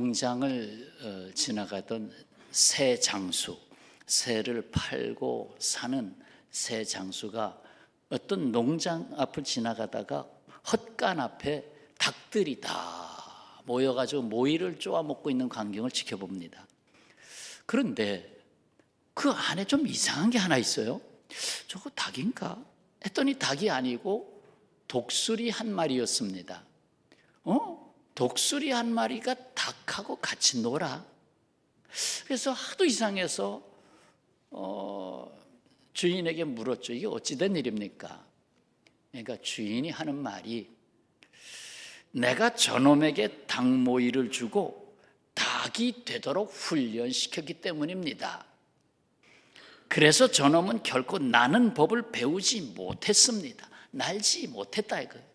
농장을 지나가던 새 장수, 새를 팔고 사는 새 장수가 어떤 농장 앞을 지나가다가 헛간 앞에 닭들이 다 모여가지고 모이를 쪼아 먹고 있는 광경을 지켜봅니다. 그런데 그 안에 좀 이상한 게 하나 있어요. 저거 닭인가? 했더니 닭이 아니고 독수리 한 마리였습니다. 독수리 한 마리가 닭하고 같이 놀아. 그래서 하도 이상해서 주인에게 물었죠. 이게 어찌된 일입니까? 그러니까 주인이 하는 말이, 내가 저놈에게 닭 모이를 주고 닭이 되도록 훈련시켰기 때문입니다. 그래서 저놈은 결코 나는 법을 배우지 못했습니다. 날지 못했다 이거예요.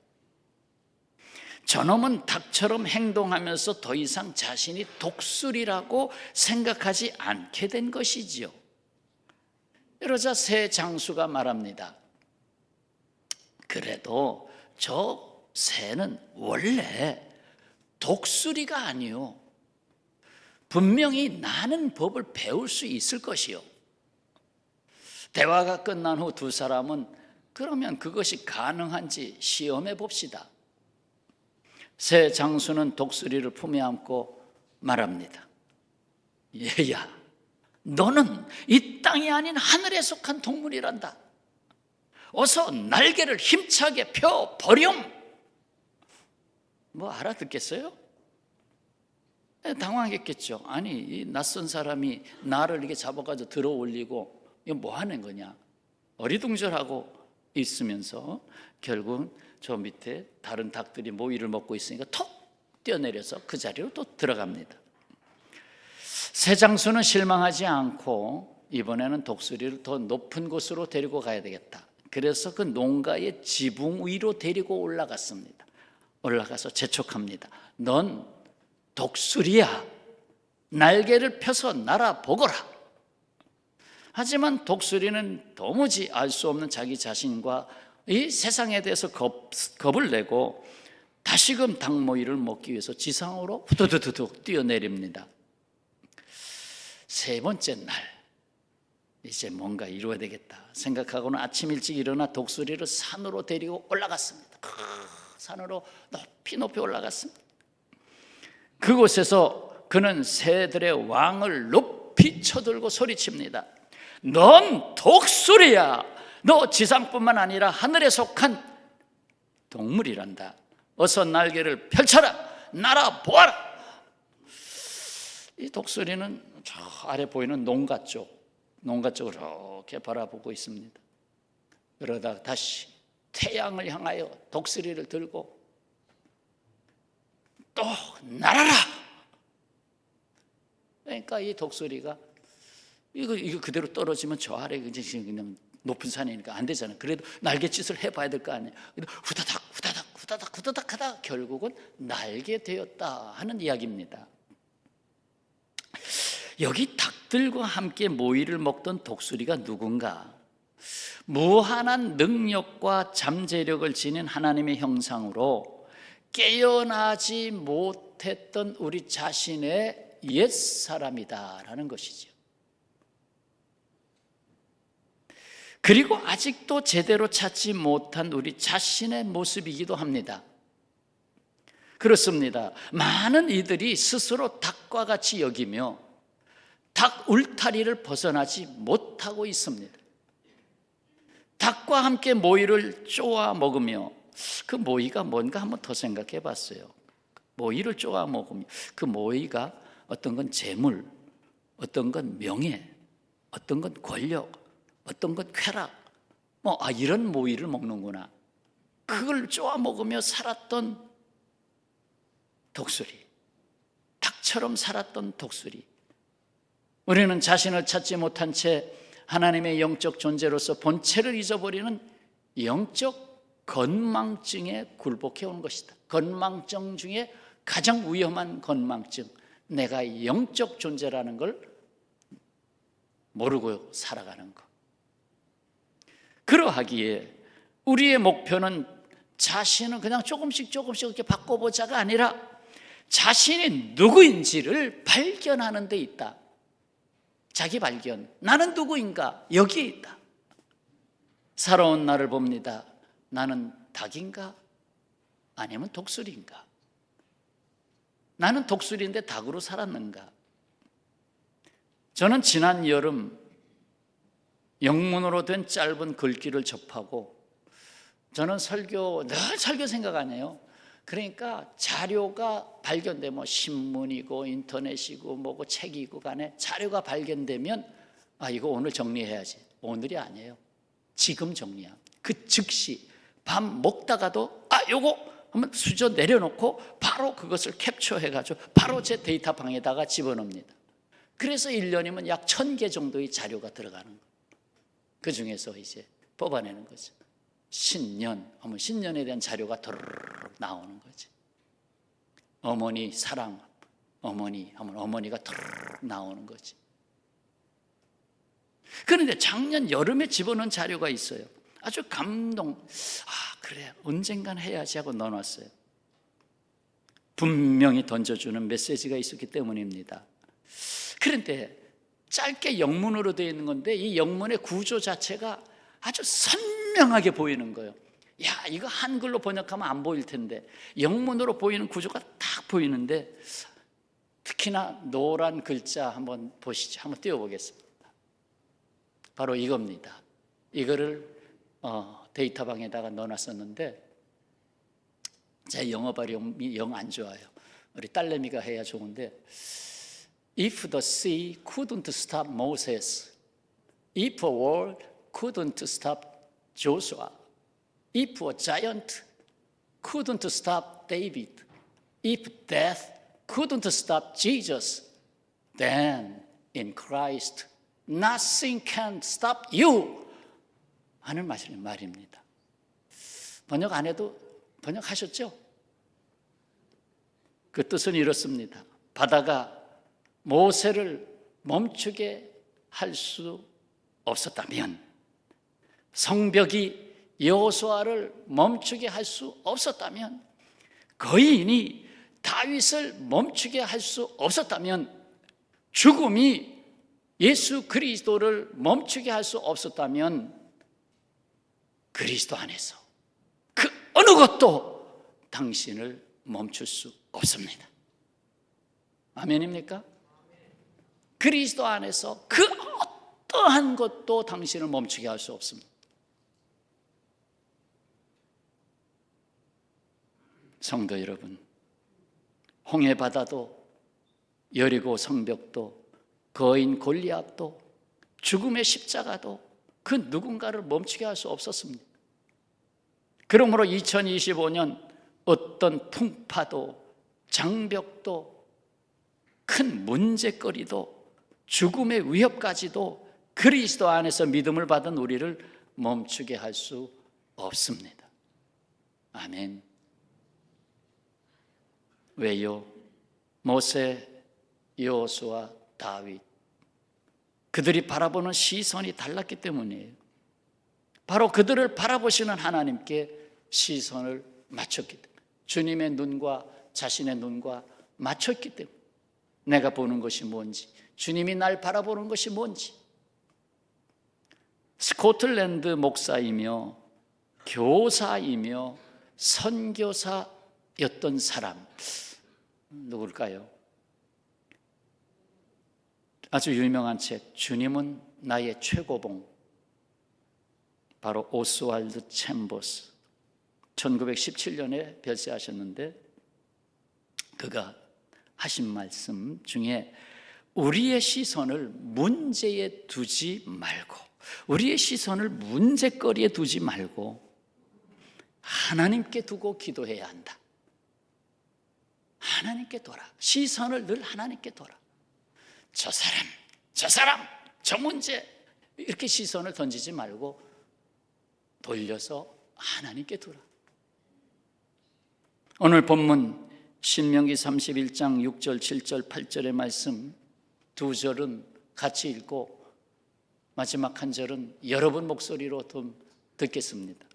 저놈은 닭처럼 행동하면서 더 이상 자신이 독수리라고 생각하지 않게 된 것이지요. 이러자 새 장수가 말합니다. 그래도 저 새는 원래 독수리가 아니요, 분명히 나는 법을 배울 수 있을 것이요. 대화가 끝난 후 두 사람은 그러면 그것이 가능한지 시험해 봅시다. 새 장수는 독수리를 품에 안고 말합니다. 얘야, 너는 이 땅이 아닌 하늘에 속한 동물이란다. 어서 날개를 힘차게 펴 버렴. 뭐 알아듣겠어요? 당황했겠죠. 아니, 이 낯선 사람이 나를 이렇게 잡아가지고 들어 올리고 이거 뭐 하는 거냐, 어리둥절하고 있으면서 결국 저 밑에 다른 닭들이 모이를 먹고 있으니까 톡 뛰어내려서 그 자리로 또 들어갑니다. 새 장수는 실망하지 않고 이번에는 독수리를 더 높은 곳으로 데리고 가야 되겠다. 그래서 그 농가의 지붕 위로 데리고 올라갔습니다. 올라가서 재촉합니다. 넌 독수리야, 날개를 펴서 날아보거라. 하지만 독수리는 도무지 알 수 없는 자기 자신과 이 세상에 대해서 겁을 내고 다시금 닭모이를 먹기 위해서 지상으로 후두두둑 뛰어내립니다. 세 번째 날, 이제 뭔가 이루어야 되겠다 생각하고는 아침 일찍 일어나 독수리를 산으로 데리고 올라갔습니다. 산으로 높이 높이 올라갔습니다. 그곳에서 그는 새들의 왕을 높이 쳐들고 소리칩니다. 넌 독수리야. 너 지상뿐만 아니라 하늘에 속한 동물이란다. 어서 날개를 펼쳐라. 날아보아라. 이 독수리는 저 아래 보이는 농가 쪽을 이렇게 바라보고 있습니다. 그러다 다시 태양을 향하여 독수리를 들고 또 날아라. 그러니까 이 독수리가 이거 그대로 떨어지면 저 아래 그냥 높은 산이니까 안 되잖아요. 그래도 날갯짓을 해봐야 될 거 아니에요. 후다닥 하다 결국은 날게 되었다 하는 이야기입니다. 여기 닭들과 함께 모이를 먹던 독수리가 누군가? 무한한 능력과 잠재력을 지닌 하나님의 형상으로 깨어나지 못했던 우리 자신의 옛사람이다라는 것이죠. 그리고 아직도 제대로 찾지 못한 우리 자신의 모습이기도 합니다. 그렇습니다. 많은 이들이 스스로 닭과 같이 여기며 닭 울타리를 벗어나지 못하고 있습니다. 닭과 함께 모이를 쪼아 먹으며, 그 모이가 뭔가 한번 더 생각해 봤어요. 모이를 쪼아 먹으며 그 모이가 어떤 건 재물, 어떤 건 명예, 어떤 건 권력, 어떤 건 쾌락, 이런 모이를 먹는구나. 그걸 쪼아 먹으며 살았던 독수리, 닭처럼 살았던 독수리. 우리는 자신을 찾지 못한 채 하나님의 영적 존재로서 본체를 잊어버리는 영적 건망증에 굴복해 온 것이다. 건망증 중에 가장 위험한 건망증, 내가 영적 존재라는 걸 모르고 살아가는 것. 그러하기에 우리의 목표는 자신을 그냥 조금씩 이렇게 바꿔보자가 아니라 자신이 누구인지를 발견하는 데 있다. 자기 발견. 나는 누구인가? 여기에 있다. 살아온 나를 봅니다. 나는 닭인가? 아니면 독수리인가? 나는 독수리인데 닭으로 살았는가? 저는 지난 여름 영문으로 된 짧은 글귀를 접하고, 저는 늘 설교 생각 안 해요. 그러니까 자료가 발견되면 뭐 신문이고 인터넷이고 뭐고 책이고 간에 자료가 발견되면 이거 오늘 정리해야지. 오늘이 아니에요. 지금 정리야. 그 즉시 밥 먹다가도 요거 한번 수저 내려놓고 바로 그것을 캡처해가지고 바로 제 데이터방에다가 집어넣습니다. 그래서 1년이면 약 1000개 정도의 자료가 들어가는 거예요. 그 중에서 이제 뽑아내는 거죠. 신년 하면 신년에 대한 자료가 도르륵 나오는 거지. 어머니 사랑, 어머니 하면 어머니가 도르륵 나오는 거지. 그런데 작년 여름에 집어넣은 자료가 있어요. 아주 감동. 그래 언젠간 해야지 하고 넣어놨어요. 분명히 던져주는 메시지가 있었기 때문입니다. 그런데 짧게 영문으로 되어 있는 건데 이 영문의 구조 자체가 아주 선명하게 보이는 거예요. 이거 한글로 번역하면 안 보일 텐데 영문으로 보이는 구조가 딱 보이는데, 특히나 노란 글자 한번 보시죠. 한번 띄워보겠습니다. 바로 이겁니다. 이거를 데이터방에다가 넣어놨었는데 제 영어 발음이 영 안 좋아요. 우리 딸내미가 해야 좋은데, If the sea couldn't stop Moses, if a wall couldn't stop Joshua, if a giant couldn't stop David, if death couldn't stop Jesus, then in Christ nothing can stop you 하는 말입니다. 번역 안 해도 번역하셨죠? 그 뜻은 이렇습니다. 바다가 모세를 멈추게 할 수 없었다면, 성벽이 여호수아를 멈추게 할 수 없었다면, 거인이 다윗을 멈추게 할 수 없었다면, 죽음이 예수 그리스도를 멈추게 할 수 없었다면, 그리스도 안에서 그 어느 것도 당신을 멈출 수 없습니다. 아멘입니까? 그리스도 안에서 그 어떠한 것도 당신을 멈추게 할 수 없습니다. 성도 여러분, 홍해바다도 여리고 성벽도 거인 골리앗도 죽음의 십자가도 그 누군가를 멈추게 할 수 없었습니다. 그러므로 2025년 어떤 풍파도 장벽도 큰 문제거리도 죽음의 위협까지도 그리스도 안에서 믿음을 받은 우리를 멈추게 할 수 없습니다. 아멘. 왜요? 모세, 여호수아, 다윗, 그들이 바라보는 시선이 달랐기 때문이에요. 바로 그들을 바라보시는 하나님께 시선을 맞췄기 때문에, 주님의 눈과 자신의 눈과 맞췄기 때문에, 내가 보는 것이 뭔지, 주님이 날 바라보는 것이 뭔지. 스코틀랜드 목사이며 교사이며 선교사였던 사람, 누굴까요? 아주 유명한 책, 주님은 나의 최고봉, 바로 오스왈드 챔버스, 1917년에 별세하셨는데, 그가 하신 말씀 중에 우리의 시선을 문제에 두지 말고, 우리의 시선을 문제거리에 두지 말고 하나님께 두고 기도해야 한다. 하나님께 둬라. 시선을 늘 하나님께 둬라. 저 사람, 저 문제, 이렇게 시선을 던지지 말고 돌려서 하나님께 두라. 오늘 본문 신명기 31장 6절, 7절, 8절의 말씀 두 절은 같이 읽고 마지막 한 절은 여러분 목소리로 좀 듣겠습니다.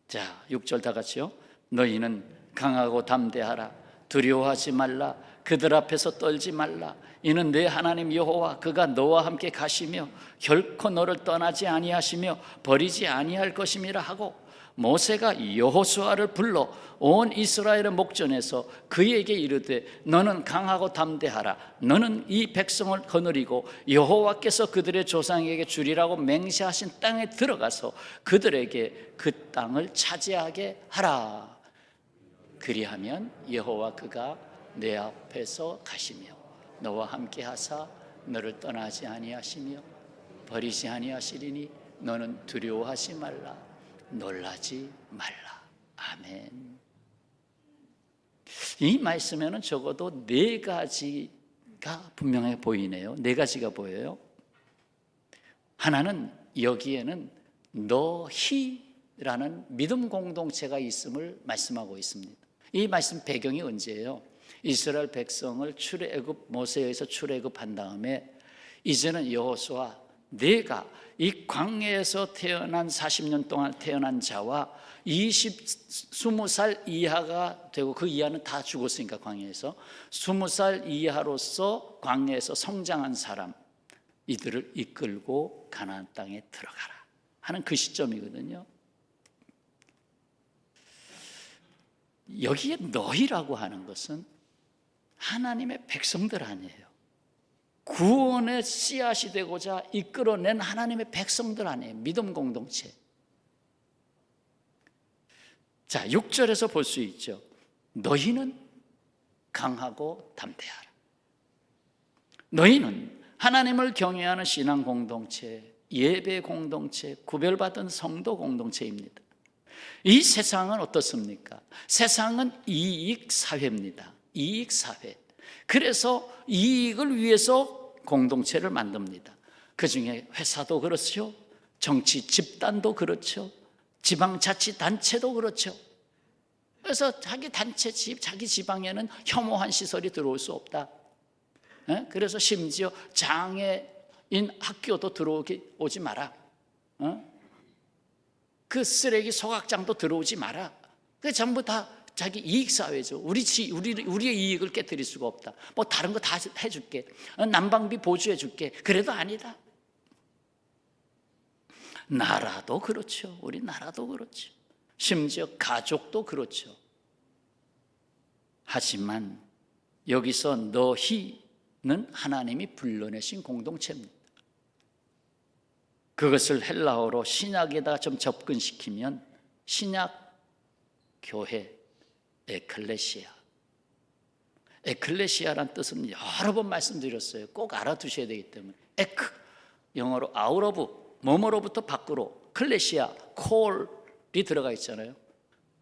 자, 6절 다 같이요. 너희는 강하고 담대하라. 두려워하지 말라. 그들 앞에서 떨지 말라. 이는 내 하나님 여호와 그가 너와 함께 가시며 결코 너를 떠나지 아니하시며 버리지 아니할 것임이라 하고, 모세가 여호수아를 불러 온 이스라엘의 목전에서 그에게 이르되 너는 강하고 담대하라. 너는 이 백성을 거느리고 여호와께서 그들의 조상에게 주리라고 맹세하신 땅에 들어가서 그들에게 그 땅을 차지하게 하라. 그리하면 여호와 그가 내 앞에서 가시며 너와 함께 하사 너를 떠나지 아니하시며 버리지 아니하시리니 너는 두려워하지 말라. 놀라지 말라. 아멘. 이 말씀에는 적어도 네 가지가 분명해 보이네요. 네 가지가 보여요. 하나는, 여기에는 너희라는 믿음 공동체가 있음을 말씀하고 있습니다. 이 말씀 배경이 언제예요? 이스라엘 백성을 출애굽, 모세에 의해서 출애굽한 다음에 이제는 여호수아, 내가 이 광야에서 태어난 40년 동안 태어난 자와 20살 이하가 되고, 그 이하는 다 죽었으니까 광야에서 20살 이하로서 광야에서 성장한 사람, 이들을 이끌고 가나안 땅에 들어가라 하는 그 시점이거든요. 여기에 너희라고 하는 것은 하나님의 백성들 아니에요. 구원의 씨앗이 되고자 이끌어낸 하나님의 백성들 아니에요. 믿음 공동체. 자, 6절에서 볼 수 있죠. 너희는 강하고 담대하라. 너희는 하나님을 경외하는 신앙 공동체, 예배 공동체, 구별받은 성도 공동체입니다. 이 세상은 어떻습니까? 세상은 이익 사회입니다. 이익 사회. 그래서 이익을 위해서 공동체를 만듭니다. 그 중에 회사도 그렇죠. 정치 집단도 그렇죠. 지방자치단체도 그렇죠. 그래서 자기 단체, 자기 지방에는 혐오한 시설이 들어올 수 없다. 그래서 심지어 장애인 학교도 오지 마라. 그 쓰레기 소각장도 들어오지 마라. 그 전부 다 자기 이익 사회죠. 우리의 이익을 깨뜨릴 수가 없다. 뭐 다른 거 다 해줄게. 난방비 보조해 줄게. 그래도 아니다. 나라도 그렇죠. 우리 나라도 그렇죠. 심지어 가족도 그렇죠. 하지만 여기서 너희는 하나님이 불러내신 공동체입니다. 그것을 헬라어로 신약에다 좀 접근시키면 신약 교회, 에클레시아. 에클레시아란 뜻은 여러 번 말씀드렸어요. 꼭 알아두셔야 되기 때문에. 에크, 영어로 아웃 오브, 뭐뭐로부터 밖으로, 클레시아, 콜이 들어가 있잖아요.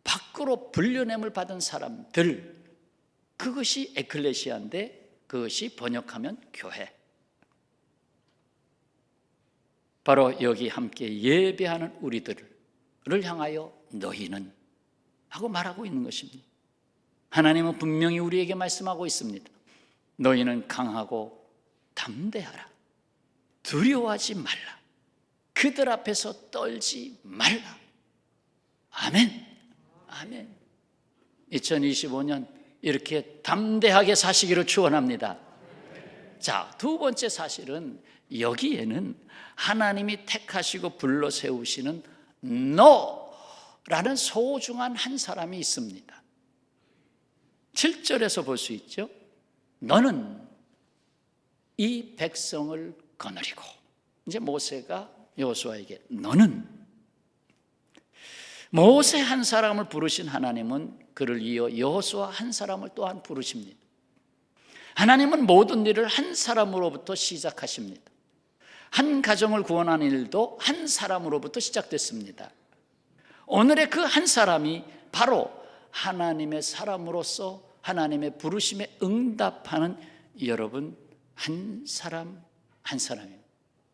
밖으로 불려냄을 받은 사람들, 그것이 에클레시아인데 그것이 번역하면 교회. 바로 여기 함께 예배하는 우리들을 향하여 너희는 하고 말하고 있는 것입니다. 하나님은 분명히 우리에게 말씀하고 있습니다. 너희는 강하고 담대하라. 두려워하지 말라. 그들 앞에서 떨지 말라. 아멘. 아멘. 2025년 이렇게 담대하게 사시기를 축원합니다. 자, 두 번째 사실은 여기에는 하나님이 택하시고 불러 세우시는 너라는 소중한 한 사람이 있습니다. 7절에서 볼 수 있죠. 너는 이 백성을 거느리고, 이제 모세가 여호수아에게 너는, 모세 한 사람을 부르신 하나님은 그를 이어 여호수아 한 사람을 또한 부르십니다. 하나님은 모든 일을 한 사람으로부터 시작하십니다. 한 가정을 구원하는 일도 한 사람으로부터 시작됐습니다. 오늘의 그 한 사람이 바로 하나님의 사람으로서 하나님의 부르심에 응답하는 여러분 한 사람 한 사람이에요.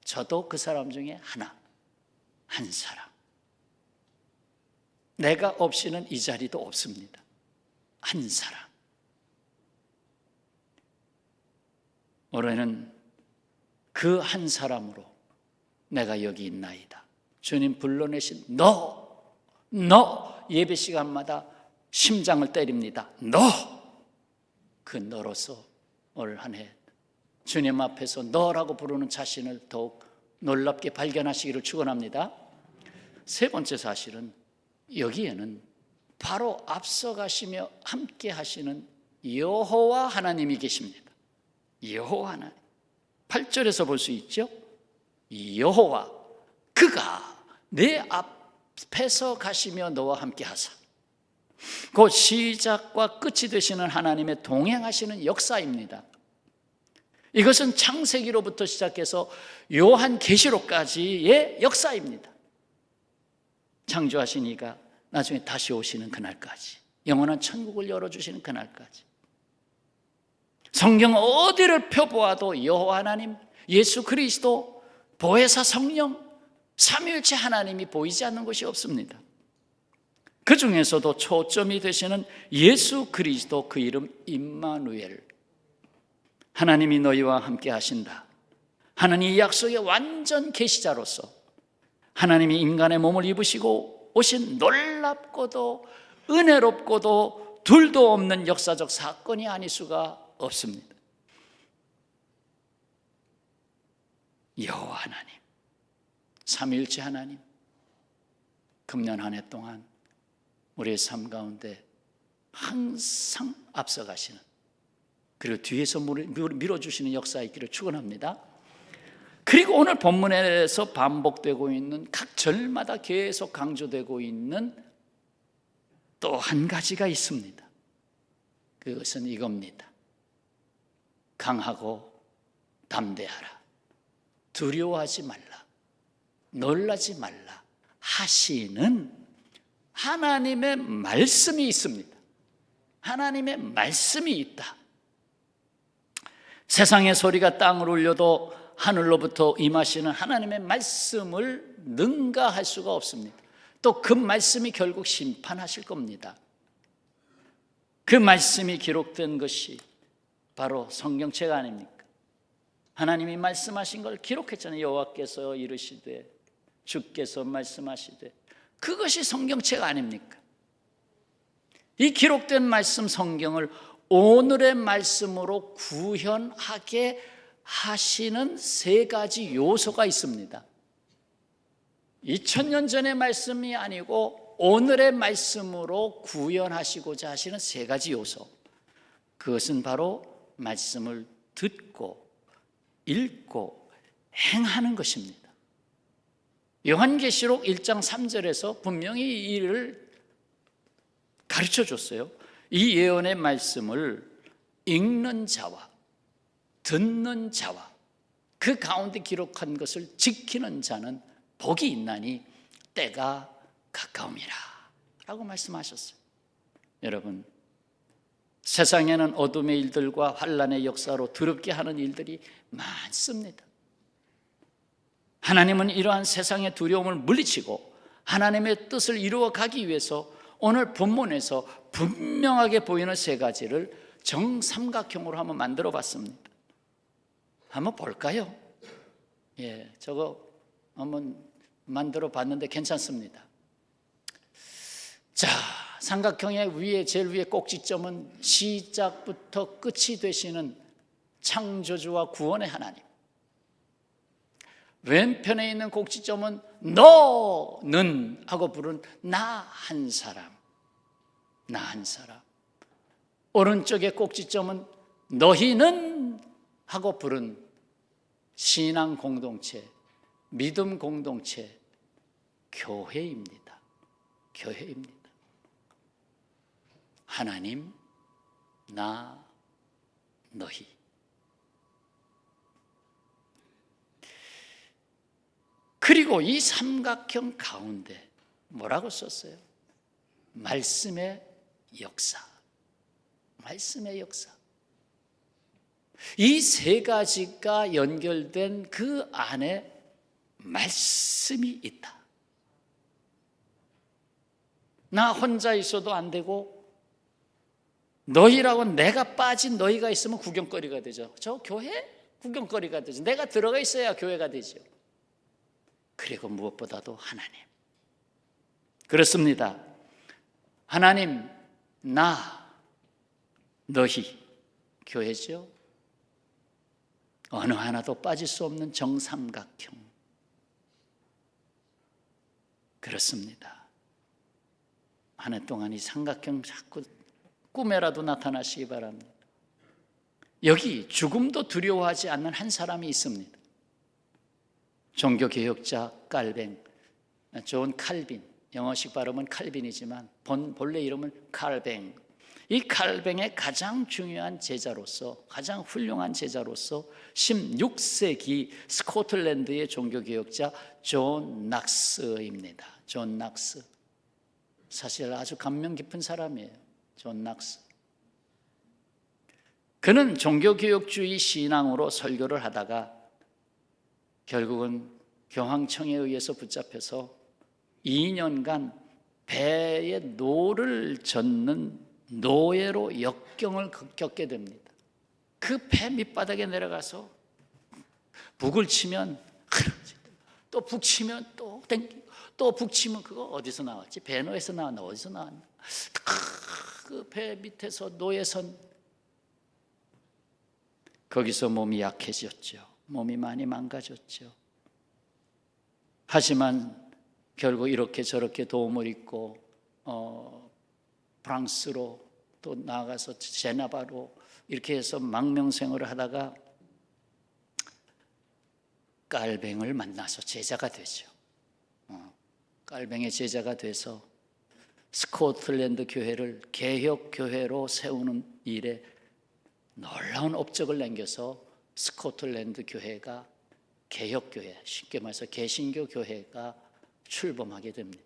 저도 그 사람 중에 한 사람. 내가 없이는 이 자리도 없습니다. 한 사람. 올해는 그 한 사람으로 내가 여기 있나이다. 주님 불러내신 너 예배 시간마다 심장을 때립니다. 너 그 너로서 올 한 해 주님 앞에서 너라고 부르는 자신을 더욱 놀랍게 발견하시기를 축원합니다. 세 번째 사실은 여기에는 바로 앞서가시며 함께 하시는 여호와 하나님이 계십니다. 여호와 하나님. 8절에서 볼 수 있죠. 여호와 그가 내 앞에서 가시며 너와 함께 하사. 곧 시작과 끝이 되시는 하나님의 동행하시는 역사입니다. 이것은 창세기로부터 시작해서 요한계시록까지의 역사입니다. 창조하신 이가 나중에 다시 오시는 그날까지, 영원한 천국을 열어주시는 그날까지. 성경 어디를 펴보아도 여호와 하나님, 예수 그리스도, 보혜사 성령, 삼위일체 하나님이 보이지 않는 것이 없습니다. 그 중에서도 초점이 되시는 예수 그리스도, 그 이름 임마누엘, 하나님이 너희와 함께 하신다. 하나님 이 약속의 완전 계시자로서 하나님이 인간의 몸을 입으시고 오신 놀랍고도 은혜롭고도 둘도 없는 역사적 사건이 아닐 수가 없습니다. 여호와 하나님, 삼위일체 하나님, 금년 한 해 동안 우리의 삶 가운데 항상 앞서가시는, 그리고 뒤에서 밀어주시는 역사 있기를 축원합니다. 그리고 오늘 본문에서 반복되고 있는 각 절마다 계속 강조되고 있는 또 한 가지가 있습니다. 그것은 이겁니다. 강하고 담대하라, 두려워하지 말라, 놀라지 말라 하시는 하나님의 말씀이 있습니다. 하나님의 말씀이 있다. 세상의 소리가 땅을 울려도 하늘로부터 임하시는 하나님의 말씀을 능가할 수가 없습니다. 또 그 말씀이 결국 심판하실 겁니다. 그 말씀이 기록된 것이 바로 성경책 아닙니까? 하나님이 말씀하신 걸 기록했잖아요. 여호와께서 이르시되, 주께서 말씀하시되, 그것이 성경책 아닙니까? 이 기록된 말씀 성경을 오늘의 말씀으로 구현하게 하시는 세 가지 요소가 있습니다. 2000년 전의 말씀이 아니고 오늘의 말씀으로 구현하시고자 하시는 세 가지 요소, 그것은 바로 말씀을 듣고 읽고 행하는 것입니다. 요한계시록 1장 3절에서 분명히 이를 가르쳐 줬어요. 이 예언의 말씀을 읽는 자와 듣는 자와 그 가운데 기록한 것을 지키는 자는 복이 있나니 때가 가까움이라 라고 말씀하셨어요. 여러분, 세상에는 어둠의 일들과 환난의 역사로 두렵게 하는 일들이 많습니다. 하나님은 이러한 세상의 두려움을 물리치고 하나님의 뜻을 이루어 가기 위해서 오늘 본문에서 분명하게 보이는 세 가지를 정삼각형으로 한번 만들어 봤습니다. 한번 볼까요? 저거 한번 만들어 봤는데 괜찮습니다. 자, 삼각형의 위에 제일 위에 꼭지점은 시작부터 끝이 되시는 창조주와 구원의 하나님. 왼편에 있는 꼭지점은 너는 하고 부른 나 한 사람, 나 한 사람. 오른쪽의 꼭지점은 너희는 하고 부른 신앙 공동체, 믿음 공동체, 교회입니다. 교회입니다. 하나님, 나, 너희. 그리고 이 삼각형 가운데 뭐라고 썼어요? 말씀의 역사. 말씀의 역사. 이 세 가지가 연결된 그 안에 말씀이 있다. 나 혼자 있어도 안 되고, 너희라고 내가 빠진 너희가 있으면 구경거리가 되죠. 저 교회? 구경거리가 되죠. 내가 들어가 있어야 교회가 되죠. 그리고 무엇보다도 하나님. 그렇습니다. 하나님, 나, 너희. 교회죠. 어느 하나도 빠질 수 없는 정삼각형. 그렇습니다. 한 해 동안 이 삼각형 자꾸 꿈에라도 나타나시기 바랍니다. 여기 죽음도 두려워하지 않는 한 사람이 있습니다. 종교개혁자 칼뱅, 존 칼빈, 영어식 발음은 칼빈이지만 본래 이름은 칼뱅. 이 칼뱅의 가장 중요한 제자로서, 가장 훌륭한 제자로서 16세기 스코틀랜드의 종교개혁자 존 낙스입니다. 존 낙스. 사실 아주 감명 깊은 사람이에요. 존 낙스. 그는 종교개혁주의 신앙으로 설교를 하다가 결국은 교황청에 의해서 붙잡혀서 2년간 배에 노를 젓는 노예로 역경을 겪게 됩니다. 그 배 밑바닥에 내려가서 북을 치면 또 북치면 또 땡기고 또 북치면 그거 어디서 나왔지? 배너에서 나왔나? 어디서 나왔나? 그 배 밑에서 노예선 거기서 몸이 약해졌죠. 몸이 많이 망가졌죠. 하지만 결국 이렇게 저렇게 도움을 잊고 프랑스로 또 나아가서 제네바로 이렇게 해서 망명생활을 하다가 칼뱅을 만나서 제자가 되죠. 칼뱅의 제자가 돼서 스코틀랜드 교회를 개혁교회로 세우는 일에 놀라운 업적을 남겨서 스코틀랜드 교회가 개혁교회, 쉽게 말해서 개신교 교회가 출범하게 됩니다.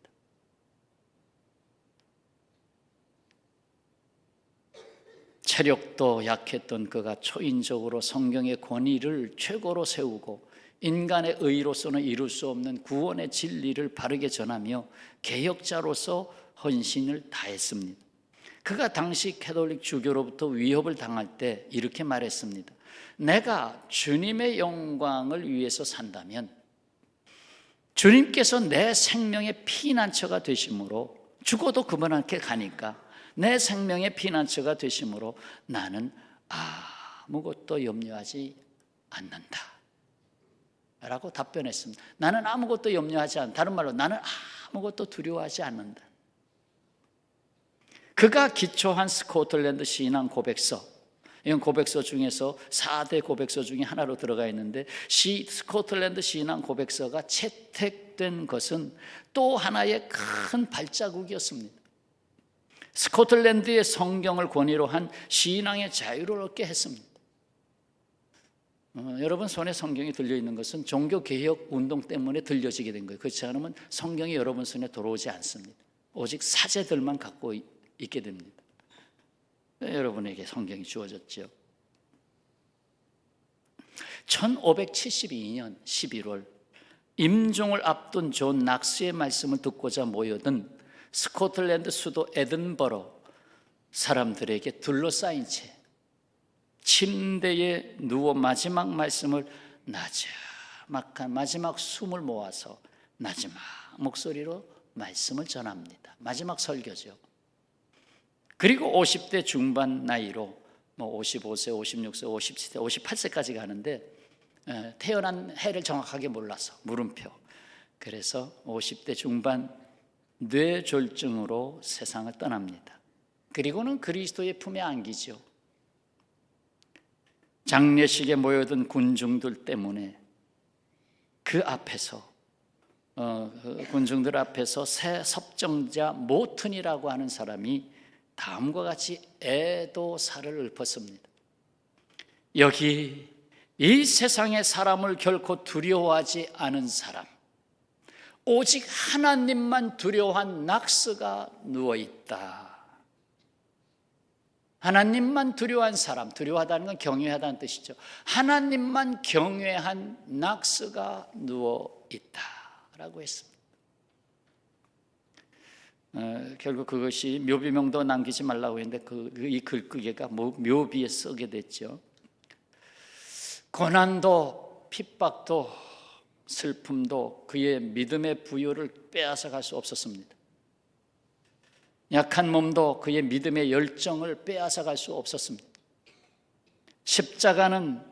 체력도 약했던 그가 초인적으로 성경의 권위를 최고로 세우고 인간의 의로서는 이룰 수 없는 구원의 진리를 바르게 전하며 개혁자로서 헌신을 다했습니다. 그가 당시 캐톨릭 주교로부터 위협을 당할 때 이렇게 말했습니다. 내가 주님의 영광을 위해서 산다면 주님께서 내 생명의 피난처가 되심으로, 죽어도 그분한테 가니까 내 생명의 피난처가 되심으로 나는 아무것도 염려하지 않는다 라고 답변했습니다. 나는 아무것도 염려하지 않는다. 다른 말로 나는 아무것도 두려워하지 않는다. 그가 기초한 스코틀랜드 신앙 고백서, 이건 고백서 중에서 4대 고백서 중에 하나로 들어가 있는데, 스코틀랜드 신앙 고백서가 채택된 것은 또 하나의 큰 발자국이었습니다. 스코틀랜드의 성경을 권위로 한 신앙의 자유를 얻게 했습니다. 여러분 손에 성경이 들려있는 것은 종교개혁 운동 때문에 들려지게 된 거예요. 그렇지 않으면 성경이 여러분 손에 들어오지 않습니다. 오직 사제들만 갖고 있게 됩니다. 여러분에게 성경이 주어졌죠. 1572년 11월 임종을 앞둔 존 낙스의 말씀을 듣고자 모여든 스코틀랜드 수도 에든버러 사람들에게 둘러싸인 채 침대에 누워 마지막 말씀을 나지막한 마지막 숨을 모아서 마지막 목소리로 말씀을 전합니다. 마지막 설교죠. 그리고 50대 중반 나이로 55세, 56세, 57세, 58세까지 가는데 태어난 해를 정확하게 몰라서 물음표. 그래서 50대 중반 뇌졸중으로 세상을 떠납니다. 그리고는 그리스도의 품에 안기죠. 장례식에 모여든 군중들 때문에 그 앞에서 군중들 앞에서 새 섭정자 모튼이라고 하는 사람이 다음과 같이 애도사를 읊었습니다. 여기 이 세상의 사람을 결코 두려워하지 않은 사람, 오직 하나님만 두려워한 낙스가 누워있다. 하나님만 두려워한 사람, 두려워하다는 건 경외하다는 뜻이죠. 하나님만 경외한 낙스가 누워있다라고 했습니다. 결국 그것이 묘비명도 남기지 말라고 했는데 이 글귀가 묘비에 쓰게 됐죠. 고난도 핍박도 슬픔도 그의 믿음의 부여를 빼앗아 갈 수 없었습니다. 약한 몸도 그의 믿음의 열정을 빼앗아 갈 수 없었습니다. 십자가는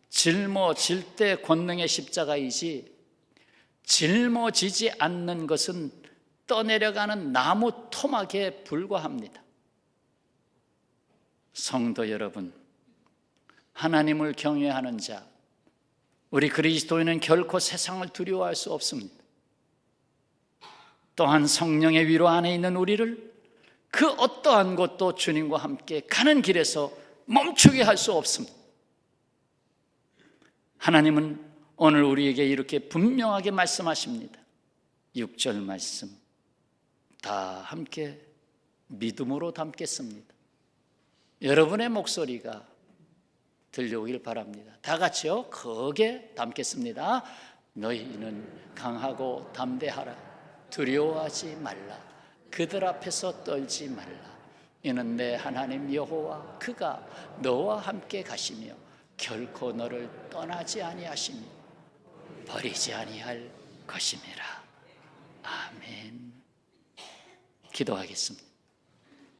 짊어질 때 권능의 십자가이지 짊어지지 않는 것은 떠내려가는 나무 토막에 불과합니다. 성도 여러분, 하나님을 경외하는 자, 우리 그리스도인은 결코 세상을 두려워할 수 없습니다. 또한 성령의 위로 안에 있는 우리를 그 어떠한 것도 주님과 함께 가는 길에서 멈추게 할 수 없습니다. 하나님은 오늘 우리에게 이렇게 분명하게 말씀하십니다. 6절 말씀 다 함께 믿음으로 담겠습니다. 여러분의 목소리가 들려오길 바랍니다. 다 같이요, 크게 담겠습니다. 너희는 강하고 담대하라. 두려워하지 말라. 그들 앞에서 떨지 말라. 이는 내 하나님 여호와 그가 너와 함께 가시며 결코 너를 떠나지 아니하시며 버리지 아니할 것임이라. 아멘. 기도하겠습니다.